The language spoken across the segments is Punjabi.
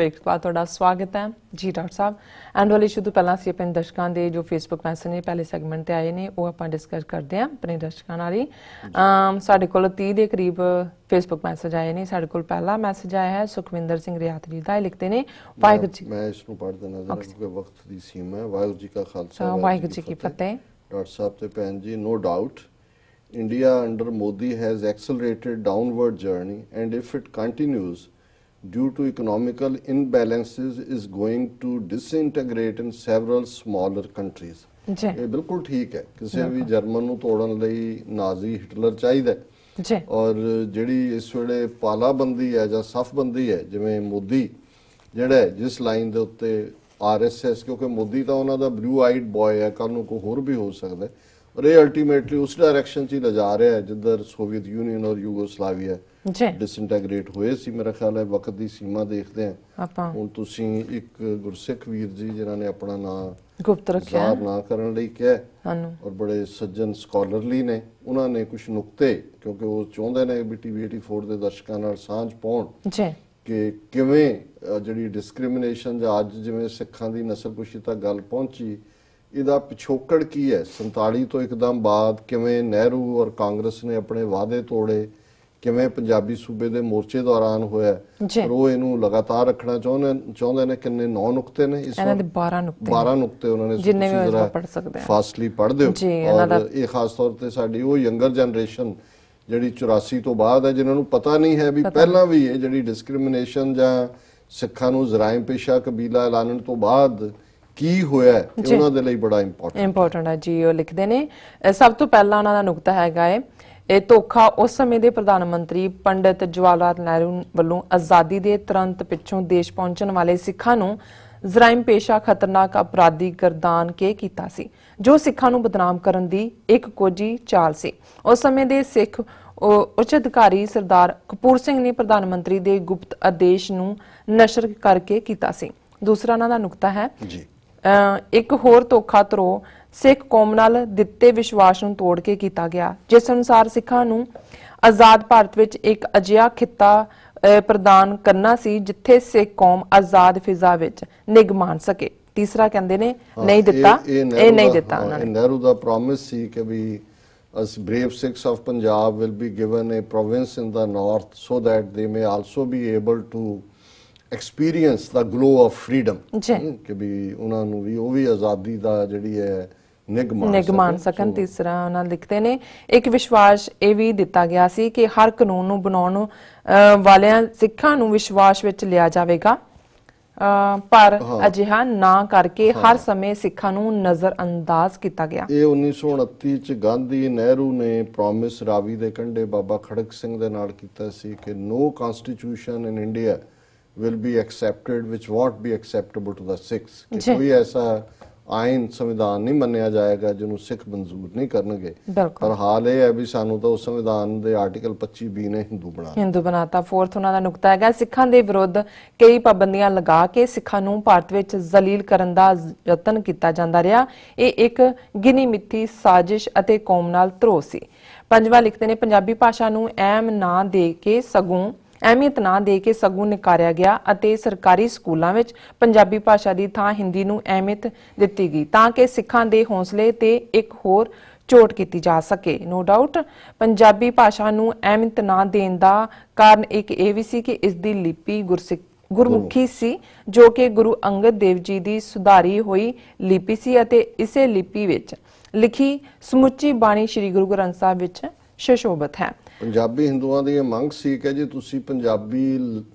ब्रेकफास्ट ਤੁਹਾਡਾ ਸਵਾਗਤ ਹੈ ਜੀ ਡਾਕਟਰ ਸਾਹਿਬ। ਐਂਡ ਵਾਲੀ ਸ਼ੁਰੂ ਤੋਂ ਪਹਿਲਾਂ ਅਸੀਂ ਆਪਣੇ ਦਰਸ਼ਕਾਂ ਦੇ ਜੋ ਫੇਸਬੁੱਕ ਮੈਸੇਜ ਨੇ ਪਹਿਲੇ ਸੈਗਮੈਂਟ ਤੇ ਆਏ ਨੇ ਉਹ ਆਪਾਂ ਡਿਸਕਸ ਕਰਦੇ ਹਾਂ ਆਪਣੇ ਦਰਸ਼ਕਾਂ ਨਾਲ ਹੀ। ਸਾਡੇ ਕੋਲ 30 ਦੇ ਕਰੀਬ ਫੇਸਬੁੱਕ ਮੈਸੇਜ ਆਏ ਨੇ। ਸਾਡੇ ਕੋਲ ਪਹਿਲਾ ਮੈਸੇਜ ਆਇਆ ਹੈ ਸੁਖਵਿੰਦਰ ਸਿੰਘ ਰਿਆਤਰੀ ਦਾ। ਇਹ ਲਿਖਦੇ ਨੇ ਵਾਹਿਗੁਰੂ ਜੀ। ਮੈਂ ਇਸ ਨੂੰ ਪੜ੍ਹ ਦੇਣਾ ਜ਼ਰਾ ਕਿਉਂਕਿ ਵਕਤ ਦੀ ਸੀਮਾ ਹੈ। ਵਾਹਿਗੁਰੂ ਜੀ ਕਾ ਖਾਲਸਾ ਵਾਹਿਗੁਰੂ ਜੀ ਕੀ ਫਤਿਹ। ਡਾਕਟਰ ਸਾਹਿਬ ਤੇ ਭੈਣ ਜੀ, no doubt India under Modi has accelerated downward journey, and if it continues due to economical imbalances is going to disintegrate in several smaller countries। ਇਹ ਬਿਲਕੁਲ ਠੀਕ ਹੈ। ਕਿਸੇ ਵੀ ਜਰਮਨ ਨੂੰ ਤੋੜਨ ਲਈ ਨਾਜ਼ੀ ਹਿਟਲਰ ਚਾਹੀਦਾ ਹੈ ਔਰ ਜਿਹੜੀ ਇਸ ਵੇਲੇ ਪਾਲਾਬੰਦੀ ਹੈ ਜਾਂ ਸਫਬੰਦੀ ਹੈ, ਜਿਵੇਂ ਮੋਦੀ ਜਿਹੜਾ ਜਿਸ ਲਾਈਨ ਦੇ ਉੱਤੇ RSS, ਕਿਉਂਕਿ ਮੋਦੀ ਤਾਂ ਉਹਨਾਂ ਦਾ ਬਲੂ ਆਈਡ ਬॉय ਹੈ, ਕੱਲ ਨੂੰ ਕੋਈ ਹੋਰ ਵੀ ਹੋ ਸਕਦਾ, और ये अल्टीमेटली उस डायरेक्शन च ले जा रहा है जिधर सोवियत यूनियन और यूगोस्लाविया डिसइंटेग्रेट हुए सी। मेरा ख्याल है वक्त की सीमा देखते हैं हुण तुसीं एक गुरसिख वीर जी जिन्हां ने अपना नाम गुप्त रखिया ना करन लई कहा और बड़े सज्जन स्कॉलरली ने, उन्होंने कुछ नुकते क्योंकि वो चाहुंदे ने भी TV 84 ਦੇ ਦਰਸ਼ਕਾਂ ਨਾਲ ਸਾਂਝ ਪਾਉਣ ਕਿ ਕਿਵੇਂ ਜਿਹੜੀ ਡਿਸਕ੍ਰਿਮੀਨੇਸ਼ਨ ਜਾਂ ਅੱਜ ਜਿਵੇਂ ਸਿੱਖਾਂ ਦੀ ਨਸਲਕੁਸ਼ੀ ਤੱਕ ਗੱਲ ਪਹੁੰਚੀ, ਇਹਦਾ ਪਿਛੋਕੜ ਕੀ ਹੈ। 47 ਤੋਂ ਇੱਕਦਮ ਬਾਅਦ ਕਿਵੇਂ ਨਹਿਰੂ ਔਰ ਕਾਂਗਰਸ ਨੇ ਆਪਣੇ ਵਾਅਦੇ ਤੋੜੇ, ਕਿਵੇਂ ਪੰਜਾਬੀ ਸੂਬੇ ਦੇ ਮੋਰਚੇ ਦੌਰਾਨ ਹੋਇਆ, ਪਰ ਉਹ ਇਹਨੂੰ ਲਗਾਤਾਰ ਰੱਖਣਾ ਚਾਹੁੰਦੇ ਨੇ। ਕਿੰਨੇ 9 ਨੁਕਤੇ ਨੇ ਇਸ ਵਾਰ? 12 ਨੁਕਤੇ ਉਹਨਾਂ ਨੇ ਜਿੰਨੇ ਵੀ ਪੜ੍ਹ ਸਕਦੇ ਆ ਫਾਸਟਲੀ ਪੜ੍ਹਦੇ ਹੋ। ਔਰ ਇਹ ਖਾਸ ਤੌਰ ਤੇ ਸਾਡੀ ਉਹ ਯੰਗਰ ਜਨਰੇਸ਼ਨ ਜਿਹੜੀ 84 ਤੋਂ ਬਾਅਦ ਹੈ, ਜਿਨ੍ਹਾਂ ਨੂੰ ਪਤਾ ਨਹੀਂ ਹੈ ਵੀ ਪਹਿਲਾਂ ਵੀ ਇਹ ਜਿਹੜੀ ਡਿਸਕ੍ਰਿਮੀਨੇਸ਼ਨ ਜਾਂ ਸਿੱਖਾਂ ਨੂੰ ਜ਼ਰਾਇਮ ਪੇਸ਼ਾ ਕਬੀਲਾ ਐਲਾਨਣ ਤੋਂ ਬਾਅਦ ਕੀ ਹੋਇਆ, ਉਹਨਾਂ ਦੇ ਲਈ ਬੜਾ ਇੰਪੋਰਟੈਂਟ ਹੈ ਜੀ। ਉਹ ਲਿਖਦੇ ਨੇ ਸਭ ਤੋਂ ਪਹਿਲਾਂ ਉਹਨਾਂ ਦਾ ਨੁਕਤਾ ਹੈਗਾ ਹੈ ਇਹ ਧੋਖਾ ਉਸ ਸਮੇਂ ਦੇ ਪ੍ਰਧਾਨ ਮੰਤਰੀ ਪੰਡਿਤ ਜਵਾਹਰ ਲਾਲ ਨਹਿਰੂ ਵੱਲੋਂ ਆਜ਼ਾਦੀ ਦੇ ਤੁਰੰਤ ਪਿੱਛੋਂ ਦੇਸ਼ ਪਹੁੰਚਣ ਵਾਲੇ ਸਿੱਖਾਂ ਨੂੰ ਜ਼ਰਾਇਮ ਪੇਸ਼ਾ ਖਤਰਨਾਕ ਅਪਰਾਧੀ ਗਰਦਾਨ ਕੇ ਕੀਤਾ ਸੀ, ਜੋ ਸਿੱਖਾਂ ਨੂੰ ਬਦਨਾਮ ਕਰਨ ਦੀ ਇੱਕ ਕੋਝੀ ਚਾਲ ਸੀ। ਉਸ ਸਮੇਂ ਦੇ ਸਿੱਖ ਉੱਚ ਅਧਿਕਾਰੀ ਸਰਦਾਰ ਕਪੂਰ ਸਿੰਘ ਨੇ ਪ੍ਰਧਾਨ ਮੰਤਰੀ ਦੇ ਗੁਪਤ ਆਦੇਸ਼ ਨੂੰ ਨਸ਼ਰ ਕਰਕੇ ਕੀਤਾ ਸੀ। ਦੂਸਰਾ ਉਹਨਾਂ ਦਾ ਨੁਕਤਾ ਹੈ ਇੱਕ ਹੋਰ ਧੋਖਾ ਧਰੋ ਸਿੱਖ ਕੌਮ ਨਾਲ ਦਿੱਤੇ ਵਿਸ਼ਵਾਸ ਨੂੰ ਤੋੜ ਕੇ ਕੀਤਾ ਗਿਆ, ਜਿਸ ਅਨੁਸਾਰ ਸਿੱਖਾਂ ਨੂੰ ਆਜ਼ਾਦ ਭਾਰਤ ਵਿੱਚ ਇੱਕ ਅਜਿਹਾ ਖਿੱਤਾ ਪ੍ਰਦਾਨ ਕਰਨਾ ਸੀ ਜਿੱਥੇ ਸਿੱਖ ਕੌਮ ਆਜ਼ਾਦ ਫਿਜ਼ਾ ਵਿੱਚ ਨਿੱਘ ਮਾਣ ਸਕੇ। ਤੀਸਰਾ ਕਹਿੰਦੇ ਨੇ ਨਹੀਂ ਦਿੱਤਾ, ਇਹ ਨਹੀਂ ਦਿੱਤਾ ਉਹਨਾਂ ਨੇ। ਨਹਿਰੂ ਦਾ ਪ੍ਰੋਮਿਸ ਸੀ ਕਿ ਵੀ as brave Sikhs of Punjab will be given a province in the north so that they may also be able to experience the glow of freedom, ਕਿ ਵੀ ਉਹਨਾਂ ਨੂੰ ਵੀ ਉਹ ਵੀ ਆਜ਼ਾਦੀ ਦਾ ਜਿਹੜੀ ਹੈ ਨਿੱਘ ਮਾਣ ਸਕਣ। ਤੀਸਰਾ ਉਹਨਾਂ ਲਿਖਦੇ ਨੇ ਇੱਕ ਵਿਸ਼ਵਾਸ ਇਹ ਵੀ ਦਿੱਤਾ ਗਿਆ ਸੀ ਕਿ ਹਰ ਕਾਨੂੰਨ ਨੂੰ ਬਣਾਉਣ ਵਾਲਿਆਂ ਸਿੱਖਾਂ ਨੂੰ ਵਿਸ਼ਵਾਸ ਵਿੱਚ ਲਿਆ ਜਾਵੇਗਾ, ਪਰ ਅਜਿਹਾ ਨਾ ਕਰਕੇ ਹਰ ਸਮੇਂ ਸਿੱਖਾਂ ਨੂੰ ਨਜ਼ਰ ਅੰਦਾਜ਼ ਕੀਤਾ ਗਿਆ। ਇਹ 1929 ਚ ਗਾਂਧੀ ਨਹਿਰੂ ਨੇ ਪ੍ਰੋਮਿਸ ਰਾਵੀ ਦੇ ਕੰਢੇ ਬਾਬਾ ਖੜਕ ਸਿੰਘ ਦੇ ਨਾਲ ਕੀਤਾ ਸੀ ਕਿ no constitution in India will be accepted which won't be acceptable to the Sikhs, ਕਿ ਕੋਈ ਐਸਾ ਆਇਨ ਸੰਵਿਧਾਨ ਨਹੀਂ ਮੰਨਿਆ ਜਾਏਗਾ ਜਿਹਨੂੰ ਸਿੱਖ ਮਨਜ਼ੂਰ ਨਹੀਂ ਕਰਨਗੇ। ਪਰ ਹਾਲ ਇਹ ਹੈ ਵੀ ਸਾਨੂੰ ਤਾਂ ਉਸ ਸੰਵਿਧਾਨ ਦੇ ਆਰਟੀਕਲ 25B ਨੇ ਹਿੰਦੂ ਬਣਾਤਾ। ਫੋਰਥ ਉਹਨਾਂ ਦਾ ਨੁਕਤਾ ਹੈਗਾ ਸਿੱਖਾਂ ਦੇ ਵਿਰੁੱਧ ਕਈ ਪਾਬੰਦੀਆਂ ਲਗਾ ਕੇ ਸਿੱਖਾਂ ਨੂੰ ਭਾਰਤ ਵਿੱਚ ਜ਼ਲੀਲ ਕਰਨ ਦਾ ਯਤਨ ਕੀਤਾ ਜਾਂਦਾ ਰਿਹਾ। ਇਹ ਇੱਕ ਗਿਣੀ ਮਿੱਥੀ ਸਾਜ਼ਿਸ਼ ਅਤੇ ਕੌਮ ਨਾਲ ਧਰੋਹ ਸੀ। ਪੰਜਵਾਂ ਲਿਖਦੇ ਨੇ ਪੰਜਾਬੀ ਭਾਸ਼ਾ ਨੂੰ ਅਹਿਮੀਅਤ ਨਾ ਦੇ ਕੇ ਸਗੋਂ ਨਕਾਰਿਆ ਗਿਆ ਅਤੇ ਸਰਕਾਰੀ ਸਕੂਲਾਂ ਵਿੱਚ ਪੰਜਾਬੀ ਭਾਸ਼ਾ ਦੀ ਥਾਂ ਹਿੰਦੀ ਨੂੰ ਅਹਿਮੀਅਤ ਦਿੱਤੀ ਗਈ ਤਾਂ ਕਿ ਸਿੱਖਾਂ ਦੇ ਹੌਸਲੇ ਤੇ ਇੱਕ ਹੋਰ ਚੋਟ ਕੀਤੀ ਜਾ ਸਕੇ। ਨੋ ਡਾਊਟ ਪੰਜਾਬੀ ਭਾਸ਼ਾ ਨੂੰ ਅਹਿਮੀਅਤ ਨਾ ਦੇਣ ਦਾ ਕਾਰਨ ਇੱਕ ਇਹ ਵੀ ਸੀ ਕਿ ਇਸ ਦੀ ਲਿਪੀ ਗੁਰਮੁਖੀ ਸੀ, ਜੋ ਕਿ ਗੁਰੂ ਅੰਗਦ ਦੇਵ ਜੀ ਦੀ ਸੁਧਾਰੀ ਹੋਈ ਲਿਪੀ ਸੀ ਅਤੇ ਇਸੇ ਲਿਪੀ ਵਿੱਚ ਲਿਖੀ ਸਮੁੱਚੀ ਬਾਣੀ ਸ੍ਰੀ ਗੁਰੂ ਗ੍ਰੰਥ ਸਾਹਿਬ ਵਿੱਚ ਸੁਸ਼ੋਭਿਤ ਹੈ। ਪੰਜਾਬੀ ਹਿੰਦੂਆਂ ਦੀ ਇਹ ਮੰਗ ਸੀ ਕਿ ਜੇ ਤੁਸੀਂ ਪੰਜਾਬੀ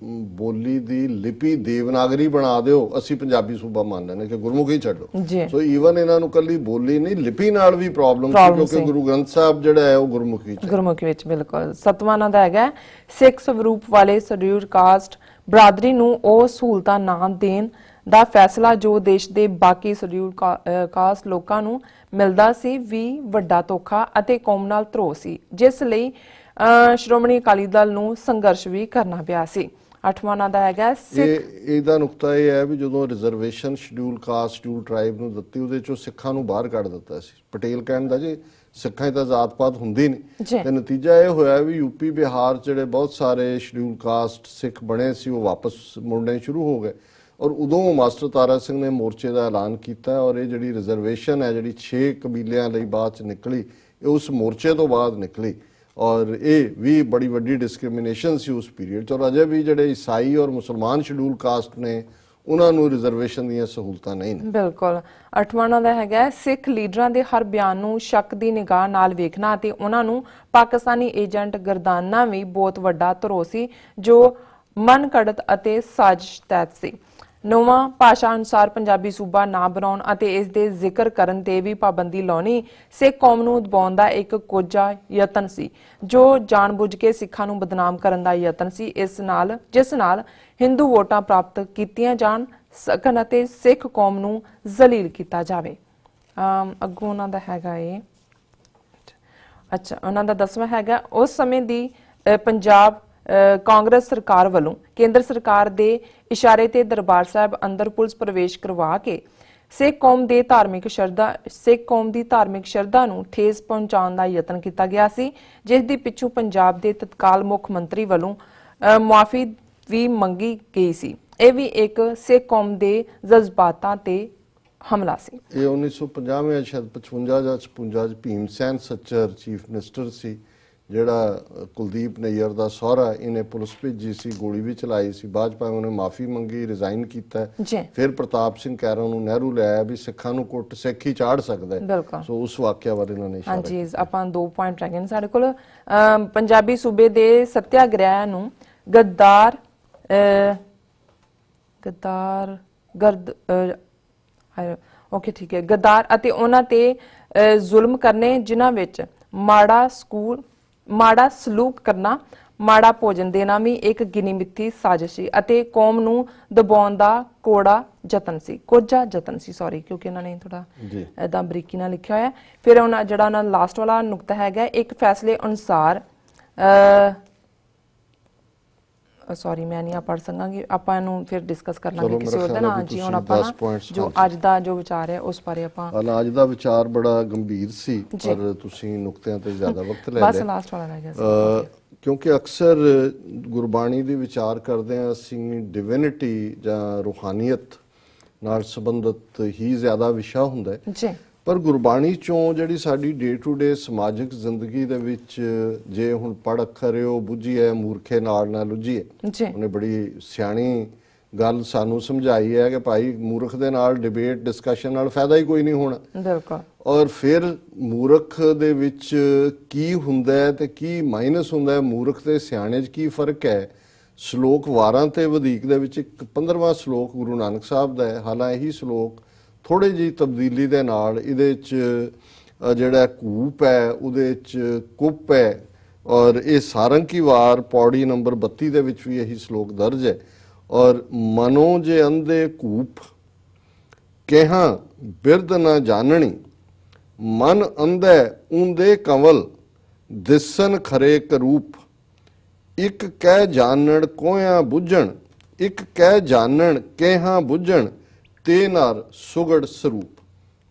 ਬੋਲੀ ਦੀ ਲਿਪੀ ਦੇਵਨਾਗਰੀ ਬਣਾ ਦਿਓ, ਅਸੀਂ ਪੰਜਾਬੀ ਸੂਬਾ ਮੰਨ ਲੈਣੇ ਕਿ ਗੁਰਮੁਖੀ ਛੱਡੋ। ਸੋ ਈਵਨ ਇਹਨਾਂ ਨੂੰ ਕੱਲੀ ਬੋਲੀ ਨਹੀਂ ਲਿਪੀ ਨਾਲ ਵੀ ਪ੍ਰੋਬਲਮ ਸੀ ਕਿਉਂਕਿ ਗੁਰੂ ਗ੍ਰੰਥ ਸਾਹਿਬ ਜਿਹੜਾ ਹੈ ਉਹ ਗੁਰਮੁਖੀ ਵਿੱਚ। ਬਿਲਕੁਲ। ਸਤਵਾਂ ਦਾ ਹੈਗਾ ਸਿੱਖ ਸਵਰੂਪ ਵਾਲੇ ਸ਼ਡਿਊਲਡ ਕਾਸਟ ਬਰਾਦਰੀ ਨੂੰ ਉਹ ਸਹੂਲਤਾਂ ਨਾ ਦੇਣ ਦਾ ਫੈਸਲਾ ਜੋ ਦੇਸ਼ ਦੇ ਬਾਕੀ ਸ਼ਡਿਊਲਡ ਕਾਸਟ ਲੋਕਾਂ ਨੂੰ ਮਿਲਦਾ ਸੀ ਵੀ ਵੱਡਾ ਧੋਖਾ ਅਤੇ ਕੌਮ ਨਾਲ ਧਰੋਹ ਸੀ, ਜਿਸ ਲਈ ਸ਼੍ਰੋਮਣੀ ਅਕਾਲੀ ਦਲ ਨੂੰ ਸੰਘਰਸ਼ ਵੀ ਕਰਨਾ ਪਿਆ ਸੀ। 8ਵਾਂ ਨਾਂ ਦਾ ਹੈਗਾ ਇਹਦਾ ਨੁਕਤਾ ਇਹ ਹੈ ਵੀ ਜਦੋਂ reservation schedule caste schedule tribe ਨੂੰ ਦਿੱਤੀ ਉਹਦੇ ਚੋਂ ਸਿੱਖਾਂ ਨੂੰ ਬਾਹਰ ਕੱਢ ਦਿੱਤਾ ਸੀ। ਪਟੇਲ ਕਹਿੰਦਾ ਜੀ ਸਿੱਖਾਂ 'ਚ ਤਾਂ ਜ਼ਾਤ-ਪਾਤ ਹੁੰਦੀ ਨਹੀਂ ਤੇ ਨਤੀਜਾ ਇਹ ਹੋਇਆ ਵੀ ਯੂਪੀ ਬਿਹਾਰ ਜਿਹੜੇ ਬਹੁਤ ਸਾਰੇ ਸ਼ਡਿਊਲ ਕਾਸਟ ਸਿੱਖ ਬਣੇ ਸੀ ਉਹ ਵਾਪਸ ਮੁੜਨੇ ਸ਼ੁਰੂ ਹੋ ਗਏ ਔਰ ਉਦੋਂ ਮਾਸਟਰ ਤਾਰਾ ਸਿੰਘ ਨੇ ਮੋਰਚੇ ਦਾ ਐਲਾਨ ਕੀਤਾ ਔਰ ਇਹ ਜਿਹੜੀ ਰਿਜ਼ਰਵੇਸ਼ਨ ਹੈ ਜਿਹੜੀ 6 ਕਬੀਲਿਆਂ ਲਈ ਬਾਅਦ ਚ ਨਿਕਲੀ ਇਹ ਉਸ ਮੋਰਚੇ ਤੋਂ ਬਾਅਦ ਨਿਕਲੀ ਔਰ ਇਹ ਵੀ ਬੜੀ ਵੱਡੀ ਡਿਸਕ੍ਰਿਮੀਨੇਸ਼ਨ ਸੀ ਉਸ ਪੀਰੀਅਡ 'ਚ ਔਰ ਅਜੇ ਵੀ ਜਿਹੜੇ ਈਸਾਈ ਔਰ ਮੁਸਲਮਾਨ ਸ਼ਡਿਊਲ ਕਾਸਟ ਨੇ ਉਹਨਾਂ ਨੂੰ ਰਿਜ਼ਰਵੇਸ਼ਨ ਦੀਆਂ ਸਹੂਲਤਾਂ ਨਹੀਂ ਨੇ। ਬਿਲਕੁਲ। 8ਵਾਂ ਦਾ ਹੈਗਾ ਸਿੱਖ ਲੀਡਰਾਂ ਦੇ ਹਰ ਬਿਆਨ ਨੂੰ ਸ਼ੱਕ ਦੀ ਨਿਗਾਹ ਨਾਲ ਵੇਖਣਾ ਅਤੇ ਉਹਨਾਂ ਨੂੰ ਪਾਕਿਸਤਾਨੀ ਏਜੰਟ ਗਰਦਾਨਾ ਵੀ ਬਹੁਤ ਵੱਡਾ ਧਰੋ ਸੀ ਜੋ ਮਨਘੜਤ ਅਤੇ ਸਾਜ਼ਿਸ਼ ਤਹਿਤ ਸੀ। 9ਵਾਂ ਭਾਸ਼ਾ ਅਨੁਸਾਰ ਪੰਜਾਬੀ ਸੂਬਾ ਨਾ ਬਣਾਉਣ ਅਤੇ ਇਸ ਦੇ ਜ਼ਿਕਰ ਕਰਨ ਤੇ ਵੀ ਪਾਬੰਦੀ ਲਾਉਣੀ ਸਿੱਖ ਕੌਮ ਨੂੰ ਦਬਾਉਣ ਦਾ ਇੱਕ ਕੋਝਾ ਯਤਨ ਸੀ ਜੋ ਜਾਣਬੁੱਝ ਕੇ ਸਿੱਖਾਂ ਨੂੰ ਬਦਨਾਮ ਕਰਨ ਦਾ ਯਤਨ ਸੀ ਜਿਸ ਨਾਲ ਹਿੰਦੂ ਵੋਟਾਂ ਪ੍ਰਾਪਤ ਕੀਤੀਆਂ ਜਾਣ ਸਕਣ ਅਤੇ ਸਿੱਖ ਕੌਮ ਨੂੰ ਜ਼ਲੀਲ ਕੀਤਾ ਜਾਵੇ। ਅੱਗੋਂ ਉਹਨਾਂ ਦਾ ਹੈਗਾ ਇਹ ਉਹਨਾਂ ਦਾ 10ਵਾਂ ਹੈਗਾ ਉਸ ਸਮੇਂ ਦੀ ਪੰਜਾਬ ਕਾਂਗਰਸ ਸਰਕਾਰ ਵੱਲੋਂ ਕੇਂਦਰ ਸਰਕਾਰ ਦੇ ਇਸ਼ਾਰੇ ਤੇ ਦਰਬਾਰ ਸਾਹਿਬ ਅੰਦਰ ਪੁਲਿਸ ਪ੍ਰਵੇਸ਼ ਕਰਵਾ ਕੇ ਸਿੱਖ ਕੌਮ ਦੀ ਧਾਰਮਿਕ ਸ਼ਰਧਾ ਨੂੰ ਠੇਸ ਪਹੁੰਚਾਉਣ ਦਾ ਯਤਨ ਕੀਤਾ ਗਿਆ ਸੀ ਜਿਸ ਦੀ ਪਿੱਛੋਂ ਪੰਜਾਬ ਦੇ ਤਤਕਾਲ ਮੁੱਖ ਮੰਤਰੀ ਵੱਲੋਂ ਮੁਆਫੀ ਵੀ ਮੰਗੀ ਗਈ ਸੀ। ਇਹ ਵੀ ਇੱਕ ਸਿੱਖ ਕੌਮ ਦੇ ਜਜ਼ਬਾਤਾਂ ਤੇ ਹਮਲਾ ਸੀ। ਇਹ 1950 ਜਾਂ ਸ਼ਾਇਦ 55 ਜਾਂ 56 ਚ ਭੀਮ ਸੈਨ ਸੱਚਰ ਚੀਫ ਮਿਨਿਸਟਰ ਸੀ ਜਿਹੜਾ ਕੁਲਦੀਪ ਨਈਅਰ ਦਾ ਸਹੁਰਾ ਇਹਨੇ ਪੁਲਿਸ ਭੇਜੀ ਸੀ ਗੋਲੀ ਵੀ ਚਲਾਈ ਸੀ ਬਾਅਦ ਚ ਉਹਨੇ ਮਾਫੀ ਮੰਗੀ ਰਿਜ਼ਾਈਨ ਕੀਤਾ ਫਿਰ ਪ੍ਰਤਾਪ ਸਿੰਘ ਕੈਰੋਂ ਨੂੰ ਨਹਿਰੂ ਲੈ ਆਇਆ ਵੀ ਸਿੱਖਾਂ ਨੂੰ ਕੁੱਟ ਸਿੱਖ ਹੀ ਚਾੜ ਸਕਦਾ ਹੈ ਸੋ ਉਸ ਵਾਕਿਆ ਬਾਰੇ ਇਹਨਾਂ ਨੇ ਇਸ਼ਾਰਾ ਹਾਂਜੀ ਆਪਾਂ 2 ਪੁਆਇੰਟ ਰਹਿ ਗਏ ਨੇ ਸਾਡੇ ਕੋਲ। ਪੰਜਾਬੀ ਸੂਬੇ ਦੇ ਸੱਤਿਆਗ੍ਰਹਿ ਨੂੰ ਗੱਦਾਰ ਅਤੇ ਉਹਨਾਂ ਤੇ ਜ਼ੁਲਮ ਕਰਨੇ ਜਿਨ੍ਹਾਂ ਵਿੱਚ ਮਾੜਾ ਸਲੂਕ ਕਰਨਾ ਮਾੜਾ ਭੋਜਨ ਦੇਣਾ ਵੀ ਇੱਕ ਗਿਣੀ ਮਿੱਥੀ ਸਾਜ਼ਿਸ਼ ਸੀ ਅਤੇ ਕੌਮ ਨੂੰ ਦਬਾਉਣ ਦਾ ਕੋਝਾ ਯਤਨ ਸੀ ਸੌਰੀ ਕਿਉਂਕਿ ਇਹਨਾਂ ਨੇ ਥੋੜਾ ਏਦਾਂ ਬਰੀਕੀ ਨਾਲ ਲਿਖਿਆ ਹੋਇਆ। ਫਿਰ ਉਹਨਾਂ ਜਿਹੜਾ ਉਹਨਾਂ ਲਾਸਟ ਵਾਲਾ ਨੁਕਤਾ ਹੈਗਾ ਇੱਕ ਫੈਸਲੇ ਅਨੁਸਾਰ ਸੌਰੀ ਮੈਂ ਨਹੀਂ ਪੜ੍ਹ ਸਕਾਂਗੀ ਆਪਾਂ ਇਹਨੂੰ ਫਿਰ ਡਿਸਕਸ ਕਰ ਲਾਂਗੇ ਕਿਸੇ ਹੋਰ ਦਿਨ। ਹਾਂਜੀ ਹੁਣ ਆਪਾਂ ਜੋ ਅੱਜ ਦਾ ਜੋ ਵਿਚਾਰ ਹੈ ਉਸ ਬਾਰੇ ਆਪਾਂ ਅੱਜ ਦਾ ਵਿਚਾਰ ਬੜਾ ਗੰਭੀਰ ਸੀ ਪਰ ਤੁਸੀਂ ਨੁਕਤਿਆਂ ਤੇ ਜ਼ਿਆਦਾ ਵਕਤ ਲੈ ਲਿਆ ਬਸ ਲਾਸਟ ਵਾਲਾ ਰਹਿ ਗਿਆ ਸੀ ਕਿਉਂਕਿ ਅਕਸਰ ਗੁਰਬਾਣੀ ਦੇ ਵਿਚਾਰ ਕਰਦੇ ਹਾਂ ਅਸੀਂ ਡਿਵਿਨਿਟੀ ਜਾਂ ਰੂਹਾਨੀਅਤ ਨਾਲ ਸੰਬੰਧਿਤ ਹੀ ਜ਼ਿਆਦਾ ਵਿਸ਼ਾ ਹੁੰਦਾ ਹੈ ਜੀ ਪਰ ਗੁਰਬਾਣੀ ਚੋਂ ਜਿਹੜੀ ਸਾਡੀ ਡੇ ਟੂ ਡੇ ਸਮਾਜਿਕ ਜ਼ਿੰਦਗੀ ਦੇ ਵਿੱਚ ਜੇ ਹੁਣ ਪੜ੍ਹ ਅੱਖਰਿਓ ਬੁੱਝੀਏ ਮੂਰਖੇ ਨਾਲ ਨਾ ਲੁੱਝੀਏ ਉਹਨੇ ਬੜੀ ਸਿਆਣੀ ਗੱਲ ਸਾਨੂੰ ਸਮਝਾਈ ਹੈ ਕਿ ਭਾਈ ਮੂਰਖ ਦੇ ਨਾਲ ਡਿਬੇਟ ਡਿਸਕਸ਼ਨ ਨਾਲ ਫਾਇਦਾ ਹੀ ਕੋਈ ਨਹੀਂ ਹੋਣਾ ਬਿਲਕੁਲ ਔਰ ਫਿਰ ਮੂਰਖ ਦੇ ਵਿੱਚ ਕੀ ਹੁੰਦਾ ਹੈ ਤੇ ਕੀ ਮਾਈਨਸ ਹੁੰਦਾ ਹੈ ਮੂਰਖ ਤੇ ਸਿਆਣੇ 'ਚ ਕੀ ਫਰਕ ਹੈ ਸ਼ਲੋਕ ਵਾਰਾਂ ਤੇ ਵਧੇਕ ਦੇ ਵਿੱਚ ਇੱਕ 15ਵਾਂ ਸ਼ਲੋਕ ਗੁਰੂ ਨਾਨਕ ਸਾਹਿਬ ਦਾ ਹੈ ਹਾਲਾਂਕਿ ਇਹੀ ਸ਼ਲੋਕ ਥੋੜੀ ਜਿਹੀ ਤਬਦੀਲੀ ਦੇ ਨਾਲ ਇਹਦੇ 'ਚ ਜਿਹੜਾ ਕੂਪ ਹੈ ਉਹਦੇ 'ਚ ਕੁੱਪ ਹੈ ਔਰ ਇਹ ਸਾਰੰਗੀ ਵਾਰ ਪੌੜੀ ਨੰਬਰ 32 ਦੇ ਵਿੱਚ ਵੀ ਇਹੀ ਸ਼ਲੋਕ ਦਰਜ ਹੈ ਔਰ ਮਨੋ ਜੇ ਅੰਧੇ ਕੂਪ ਕਿਹਾ ਬਿਰਧ ਨਾ ਜਾਣਣੀ ਮਨ ਅੰਧੈ ਉਂਦੇ ਕੰਵਲ ਦਿਸਨ ਖਰੇ ਕਰੂਪ ਇੱਕ ਕਹਿ ਜਾਣਨ ਕੋਇਆ ਬੁੱਝਣ ਇੱਕ ਕਹਿ ਜਾਣਨ ਕਿਹਾ ਬੁੱਝਣ ਤੇ ਨਰ ਸੁਗੜ ਸਰੂਪ।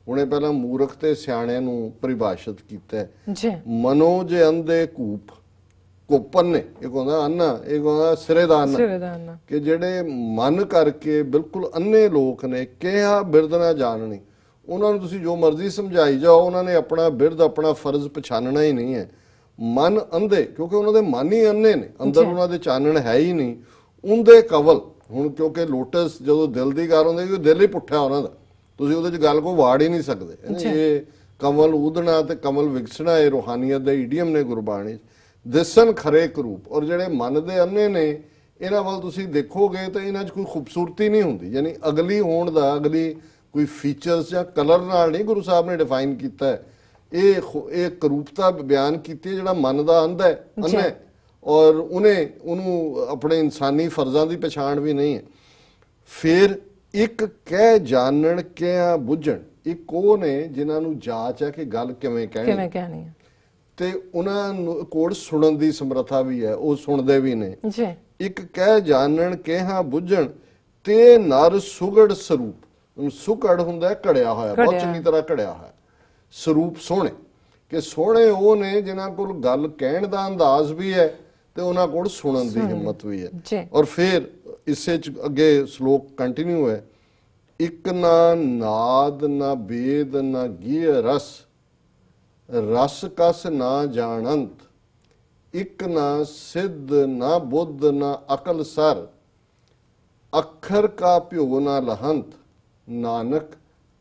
ਉਹਨੇ ਪਹਿਲਾਂ ਮੂਰਖ ਤੇ ਸਿਆਣੇ ਨੂੰ ਪਰਿਭਾਸ਼ਿਤ ਕੀਤਾ ਹੈ ਮਨੋ ਜੇ ਅੰਧੇ ਕੂਪ ਕੋਪਨ ਨੇ ਇਹ ਕਹਿੰਦਾ ਅੰਨਾ ਇਹ ਕਹਿੰਦਾ ਸਿਰੇ ਦਾ ਅੰਨਾ ਕਿ ਜਿਹੜੇ ਮਨ ਕਰਕੇ ਬਿਲਕੁਲ ਅੰਨੇ ਲੋਕ ਨੇ ਕਿਹਾ ਬਿਰਧ ਨਾ ਜਾਣਨੀ ਉਹਨਾਂ ਨੂੰ ਤੁਸੀਂ ਜੋ ਮਰਜ਼ੀ ਸਮਝਾਈ ਜਾਓ ਉਹਨਾਂ ਨੇ ਆਪਣਾ ਬਿਰਧ ਆਪਣਾ ਫਰਜ਼ ਪਛਾਣਨਾ ਹੀ ਨਹੀਂ ਹੈ। ਮਨ ਅੰਧੇ ਕਿਉਂਕਿ ਉਹਨਾਂ ਦੇ ਮਨ ਹੀ ਅੰਨੇ ਨੇ ਅੰਦਰ ਉਹਨਾਂ ਦੇ ਚਾਨਣ ਹੈ ਹੀ ਨਹੀਂ ਉਹਦੇ ਕਵਲ ਹੁਣ ਕਿਉਂਕਿ ਲੋਟਸ ਜਦੋਂ ਦਿਲ ਦੀ ਗੱਲ ਹੁੰਦੀ ਕਿ ਦਿਲ ਹੀ ਪੁੱਠਾ ਉਹਨਾਂ ਦਾ ਤੁਸੀਂ ਉਹਦੇ 'ਚ ਗੱਲ ਕੋਈ ਵਾੜ ਹੀ ਨਹੀਂ ਸਕਦੇ। ਇਹ ਕਮਲ ਉਦਣਾ ਤੇ ਕਮਲ ਵਿਕਸਣਾ ਇਹ ਰੂਹਾਨੀਅਤ ਦੇ ਈਡੀਅਮ ਨੇ ਗੁਰਬਾਣੀ ਦਿਸਨ ਖਰੇ ਕਰੂਪ ਔਰ ਜਿਹੜੇ ਮਨ ਦੇ ਅੰਨੇ ਨੇ ਇਹਨਾਂ ਵੱਲ ਤੁਸੀਂ ਦੇਖੋਗੇ ਤਾਂ ਇਹਨਾਂ 'ਚ ਕੋਈ ਖੂਬਸੂਰਤੀ ਨਹੀਂ ਹੁੰਦੀ ਯਾਨੀ ਅਗਲੀ ਹੋਣ ਦਾ ਅਗਲੀ ਕੋਈ ਫੀਚਰਸ ਜਾਂ ਕਲਰ ਨਾਲ ਨਹੀਂ ਗੁਰੂ ਸਾਹਿਬ ਨੇ ਡਿਫਾਈਨ ਕੀਤਾ ਹੈ ਇਹ ਕਰੂਪਤਾ ਬਿਆਨ ਕੀਤੀ ਜਿਹੜਾ ਮਨ ਦਾ ਅੰਧਾ ਹੈ ਔਰ ਉਹਨੂੰ ਆਪਣੇ ਇਨਸਾਨੀ ਫਰਜ਼ਾਂ ਦੀ ਪਛਾਣ ਵੀ ਨਹੀਂ ਹੈ। ਫਿਰ ਇੱਕ ਕਹਿ ਜਾਣਨ ਕਿਆ ਬੁੱਝਣ ਇੱਕ ਉਹ ਨੇ ਜਿਨ੍ਹਾਂ ਨੂੰ ਜਾਚ ਹੈ ਕਿ ਗੱਲ ਕਿਵੇਂ ਕਹਿਣੀ ਹੈ ਤੇ ਉਹਨਾਂ ਨੂੰ ਕੋਡ ਸੁਣਨ ਦੀ ਸਮਰੱਥਾ ਵੀ ਹੈ ਉਹ ਸੁਣਦੇ ਵੀ ਨੇ ਇੱਕ ਕਹਿ ਜਾਣਨ ਕਿਹਾ ਬੁੱਝਣ ਤੇ ਨਰ ਸੁਗੜ ਸਰੂਪ ਸੁਕੜ ਹੁੰਦਾ ਘੜਿਆ ਹੋਇਆ ਬਹੁਤ ਚੰਗੀ ਤਰ੍ਹਾਂ ਘੜਿਆ ਹੋਇਆ ਸਰੂਪ ਸੋਹਣੇ ਕਿ ਸੋਹਣੇ ਉਹ ਨੇ ਜਿਨ੍ਹਾਂ ਕੋਲ ਗੱਲ ਕਹਿਣ ਦਾ ਅੰਦਾਜ਼ ਵੀ ਹੈ ਤੇ ਉਹਨਾਂ ਕੋਲ ਸੁਣਨ ਦੀ ਹਿੰਮਤ ਵੀ ਹੈ। ਔਰ ਫਿਰ ਇਸੇ ਚ ਅੱਗੇ ਸ਼ਲੋਕ ਕੰਟੀਨਿਊ ਹੈ, ਇੱਕ ਨਾ ਨਾਦ ਨਾ ਵੇਦ ਨਾ ਗੀਹ ਰਸ, ਰਸ ਕਸ ਨਾ ਜਾਣੰਤ, ਇੱਕ ਨਾ ਸਿੱਧ ਨਾ ਬੁੱਧ ਨਾ ਅਕਲ ਸਰ, ਅੱਖਰ ਕਾ ਭਿਓ ਨਾ ਲਹੰਤ, ਨਾਨਕ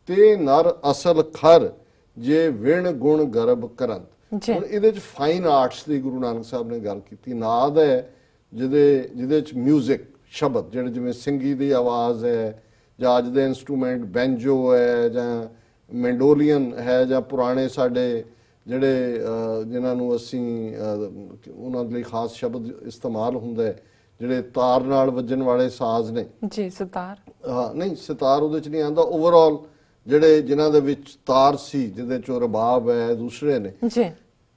ਤੇ ਨਰ ਅਸਲ ਖਰ, ਜੇ ਵਿਣ ਗੁਣ ਗਰਬ ਕਰੰਤ। ਹੁਣ ਇਹਦੇ ਚ ਫਾਈਨ ਆਰਟਸ ਦੀ ਗੁਰੂ ਨਾਨਕ ਸਾਹਿਬ ਨੇ ਗੱਲ ਕੀਤੀ। ਨਾਦ ਹੈ ਜਿਹਦੇ ਚ ਮਿਊਜ਼ਿਕ ਸ਼ਬਦ, ਜਿਹੜੇ ਜਿਵੇਂ ਸਿੰਗੀ ਦੀ ਆਵਾਜ਼ ਹੈ, ਜਾਂ ਅੱਜ ਦੇ ਇਨਸਟਰੂਮੈਂਟ ਬੈਂਜੋ ਹੈ, ਜਾਂ ਮੈਂਡੋਲੀਅਨ ਹੈ, ਜਾਂ ਪੁਰਾਣੇ ਸਾਡੇ ਜਿਹੜੇ ਜਿਨ੍ਹਾਂ ਨੂੰ ਅਸੀਂ ਉਹਨਾਂ ਲਈ ਖਾਸ ਸ਼ਬਦ ਇਸਤੇਮਾਲ ਹੁੰਦਾ ਹੈ, ਜਿਹੜੇ ਤਾਰ ਨਾਲ ਵੱਜਣ ਵਾਲੇ ਸਾਜ਼ ਨੇ ਜੀ, ਸਿਤਾਰ। ਹਾਂ, ਨਹੀਂ ਸਿਤਾਰ ਉਹਦੇ ਚ ਨਹੀਂ ਆਉਂਦਾ। ਓਵਰਆਲ ਜਿਹੜੇ ਜਿਨ੍ਹਾਂ ਦੇ ਵਿੱਚ ਤਾਰ ਸੀ, ਜਿਹਦੇ ਚੋਂ ਰਬਾਬ ਹੈ, ਦੂਸਰੇ ਨੇ ਜੀ।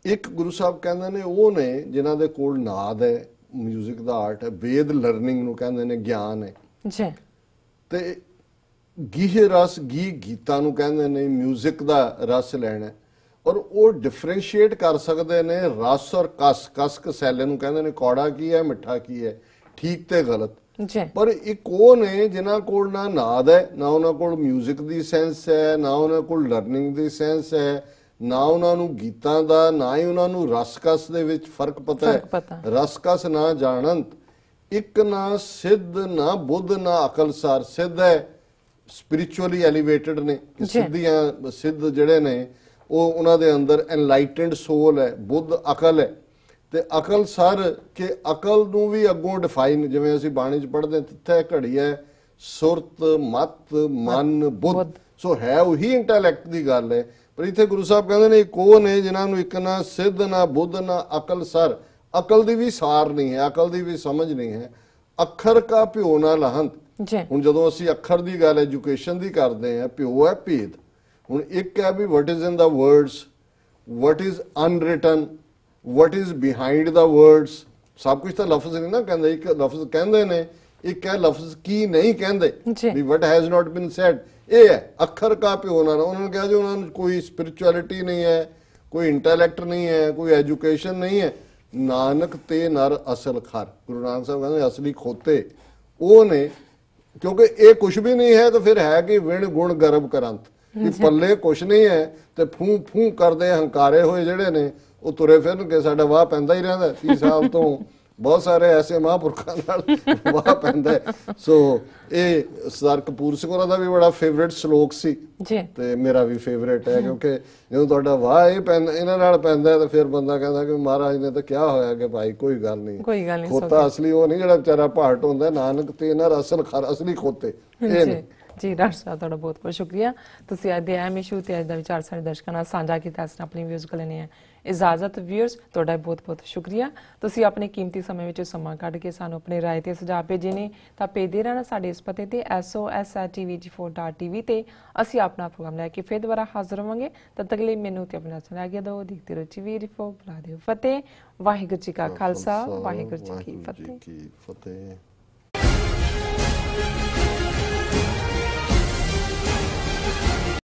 ਇੱਕ ਗੁਰੂ ਸਾਹਿਬ ਕਹਿੰਦੇ ਨੇ ਉਹ ਨੇ ਜਿਨ੍ਹਾਂ ਦੇ ਕੋਲ ਨਾਦ ਹੈ, ਮਿਊਜ਼ਿਕ ਦਾ ਆਰਟ ਹੈ, ਵੇਦ ਲਰਨਿੰਗ ਨੂੰ ਕਹਿੰਦੇ ਨੇ, ਗਿਆਨ ਹੈ ਜੀ। ਤੇ ਗੀਹ ਰਸ, ਗੀਤਾਂ ਨੂੰ ਕਹਿੰਦੇ ਨੇ, ਮਿਊਜ਼ਿਕ ਦਾ ਰਸ ਲੈਣਾ। ਔਰ ਉਹ ਡਿਫਰੈਂਸ਼ੀਏਟ ਕਰ ਸਕਦੇ ਨੇ ਰਸ ਔਰ ਕਸ। ਕਸ ਕਸੈਲੇ ਨੂੰ ਕਹਿੰਦੇ ਨੇ, ਕੌੜਾ ਕੀ ਹੈ, ਮਿੱਠਾ ਕੀ ਹੈ, ਠੀਕ ਤੇ ਗਲਤ। ਪਰ ਇੱਕ ਉਹ ਨੇ ਜਿਨ੍ਹਾਂ ਕੋਲ ਨਾ ਨਾਦ ਹੈ, ਨਾ ਉਹਨਾਂ ਕੋਲ ਮਿਊਜ਼ਿਕ ਦੀ ਸੈਂਸ ਹੈ, ਨਾ ਉਹਨਾਂ ਕੋਲ ਲਰਨਿੰਗ ਦੀ ਸੈਂਸ ਹੈ, ਨਾ ਉਹਨਾਂ ਨੂੰ ਗੀਤਾਂ ਦਾ, ਨਾ ਹੀ ਉਹਨਾਂ ਨੂੰ ਰਸ-ਕਸ ਦੇ ਵਿੱਚ ਫਰਕ ਪਤਾ ਹੈ। ਰਸ-ਕਸ ਨਾ ਜਾਣੰਤ, ਇੱਕ ਨਾ ਸਿੱਧ ਨਾ ਬੁੱਧ ਨਾ ਅਕਲ ਸਾਰ। ਸਿੱਧ ਹੈ ਸਪਿਰਿਚੁਅਲੀ ਐਲੀਵੇਟਡ ਨੇ, ਸਿੱਧੀਆਂ ਸਿੱਧ ਜਿਹੜੇ ਨੇ ਉਹ ਉਹਨਾਂ ਦੇ ਅੰਦਰ ਐਨਲਾਈਟਨਡ ਸੋਲ ਹੈ। ਬੁੱਧ ਅਕਲ ਹੈ, ਤੇ ਅਕਲ ਸਰ ਕਿ ਅਕਲ ਨੂੰ ਵੀ ਅੱਗੋਂ ਡਿਫਾਈਨ, ਜਿਵੇਂ ਅਸੀਂ ਬਾਣੀ 'ਚ ਪੜ੍ਹਦੇ ਤਿੱਥੇ ਘੜੀ ਹੈ ਸੁਰਤ ਮਤ ਮਨ ਬੁੱਧ। ਸੋ ਹੈ ਉਹੀ ਇੰਟੈਲੈਕਟ ਦੀ ਗੱਲ ਹੈ। ਪਰ ਇੱਥੇ ਗੁਰੂ ਸਾਹਿਬ ਕਹਿੰਦੇ ਨੇ ਇੱਕ ਉਹ ਨੇ ਜਿਨ੍ਹਾਂ ਨੂੰ ਇੱਕ ਨਾ ਸਿੱਧ ਨਾ ਬੁੱਧ ਨਾ ਅਕਲ ਸਰ। ਅਕਲ ਦੀ ਵੀ ਸਾਰ ਨਹੀਂ ਹੈ, ਅਕਲ ਦੀ ਵੀ ਸਮਝ ਨਹੀਂ ਹੈ। ਅੱਖਰ ਕਾ ਭਿਓ ਨਾ ਲਹੰਤ। ਹੁਣ ਜਦੋਂ ਅਸੀਂ ਅੱਖਰ ਦੀ ਗੱਲ ਐਜੂਕੇਸ਼ਨ ਦੀ ਕਰਦੇ ਹਾਂ, ਭਿਓ ਹੈ ਭੇਦ। ਹੁਣ ਇੱਕ ਹੈ ਵੀ what is in the words, what is unwritten, what is behind the words. ਸਭ ਕੁਝ ਤਾਂ ਲਫ਼ਜ਼ ਨਹੀਂ ਨਾ ਕਹਿੰਦੇ, ਇੱਕ ਲਫ਼ਜ਼ ਕਹਿੰਦੇ ਨੇ, ਇੱਕ ਹੈ ਲਫ਼ਜ਼ ਕੀ ਨਹੀਂ ਕਹਿੰਦੇ, ਵੀ ਵਟ ਹੈਜ਼ ਨਾਟ ਬੀਨ ਸੈਡ। ਇਹ ਹੈ ਅੱਖਰ ਕਾ ਭਿਓ ਨਾ। ਉਹਨਾਂ ਨੇ ਕਿਹਾ ਜੀ ਉਹਨਾਂ ਨੂੰ ਕੋਈ ਸਪਿਰਿਚੁਅਲਿਟੀ ਨਹੀਂ ਹੈ, ਕੋਈ ਇੰਟੈਲੈਕਟ ਨਹੀਂ ਹੈ, ਕੋਈ ਐਜੂਕੇਸ਼ਨ ਨਹੀਂ ਹੈ। ਨਾਨਕ ਤੇ ਨਰ ਅਸਲ ਖਰ। ਗੁਰੂ ਨਾਨਕ ਸਾਹਿਬ ਕਹਿੰਦੇ ਅਸਲੀ ਖੋਤੇ ਉਹ ਨੇ, ਕਿਉਂਕਿ ਇਹ ਕੁਛ ਵੀ ਨਹੀਂ ਹੈ ਤਾਂ ਫਿਰ ਹੈ ਕਿ ਵਿਣ ਗੁਣ ਗਰਬ ਕਰੰਤ, ਕਿ ਪੱਲੇ ਕੁਛ ਨਹੀਂ ਹੈ ਤੇ ਫੂੰ ਫੂੰ ਕਰਦੇ ਹੰਕਾਰੇ ਹੋਏ ਜਿਹੜੇ ਨੇ ਉਹ ਤੁਰੇ ਫਿਰਨਗੇ। ਸਾਡਾ ਵਾਹ ਪੈਂਦਾ ਹੀ ਰਹਿੰਦਾ 30 ਸਾਲ ਤੋਂ, ਬਹੁਤ ਸਾਰੇ ਐਸੇ ਮਹਾਂਪੁਰਖਾਂ ਨਾਲ ਵਾਹ ਪੈਂਦਾ। ਸੋ ਇਹ ਸਰਦਾਰ ਕਪੂਰ ਸਿੰਘ ਹੋਰਾਂ ਦਾ ਵੀ ਬੜਾ ਫੇਵਰੇਟ ਸ਼ਲੋਕ ਸੀ ਤੇ ਮੇਰਾ ਵੀ ਫੇਵਰੇਟ ਹੈ, ਕਿਉਂਕਿ ਜਦੋਂ ਤੁਹਾਡਾ ਵਾਹ ਇਹ ਪੈਂਦਾ ਇਹਨਾਂ ਨਾਲ ਪੈਂਦਾ ਤਾਂ ਫਿਰ ਬੰਦਾ ਕਹਿੰਦਾ ਕਿ ਮਹਾਰਾਜ ਨੇ ਤਾਂ ਕਿਹਾ ਹੋਇਆ ਕਿ ਭਾਈ ਕੋਈ ਗੱਲ ਨਹੀਂ, ਖੋਤਾ ਅਸਲੀ ਉਹ ਨਹੀਂ ਜਿਹੜਾ ਵਿਚਾਰਾ ਭਾਟ ਹੁੰਦਾ। ਨਾਨਕ ਤੇ ਇਹਨਾਂ ਦਾ ਅਸਲ ਖਰ, ਅਸਲੀ ਖੋਤੇ ਇਹ ਨੇ। ਜੀ ਡਾਕਟਰ ਸਾਹਿਬ, ਤੁਹਾਡਾ ਬਹੁਤ ਬਹੁਤ ਸ਼ੁਕਰੀਆ। ਤੁਸੀਂ ਅੱਜ ਦੇ ਅਹਿਮ ਇਸ਼ੂ ਤੇ ਅੱਜ ਦਾ ਵਿਚਾਰ ਸਾਡੇ ਦਰਸ਼ਕਾਂ ਨਾਲ ਸਾਂਝਾ ਕੀਤਾ। ਅਸੀਂ ਆਪਣੀ ਵਿਊਜ਼ ਕੋਲ ਲੈਣੇ ਆ ਇਜਾਜ਼ਤ। ਵਿਊਅਰਸ, ਤੁਹਾਡਾ ਬਹੁਤ ਬਹੁਤ ਸ਼ੁਕਰੀਆ। ਤੁਸੀਂ ਆਪਣੇ ਕੀਮਤੀ ਸਮੇਂ ਵਿੱਚ ਸਮਾਂ ਕੱਢ ਕੇ ਸਾਨੂੰ ਆਪਣੇ ਰਾਏ ਤੇ ਸੁਝਾਅ ਭੇਜੇ ਨੇ, ਤਾਂ ਭੇਜਦੇ ਰਹਿਣਾ ਸਾਡੇ ਇਸ ਪਤੇ ਤੇ sos@tvg4.tv ਤੇ। ਅਸੀਂ ਆਪਣਾ ਪ੍ਰੋਗਰਾਮ ਲੈ ਕੇ ਫਿਰ ਦੁਬਾਰਾ ਹਾਜ਼ਰ ਹੋਵਾਂਗੇ। ਤਦ ਤੱਕ ਲਈ ਮੈਨੂੰ ਤੇ ਆਪਣਾ ਸੁਣਾ ਗਿਆ ਦੋ ਦੇਖਦੇ ਰਹੋ TV4 ਬੁਲਾ ਦਿਓ ਫਤਿਹ। ਵਾਹਿਗੁਰੂ ਜੀ ਕਾ ਖਾਲਸਾ, ਵਾਹਿਗੁਰੂ ਜੀ ਕੀ ਫਤਿਹ।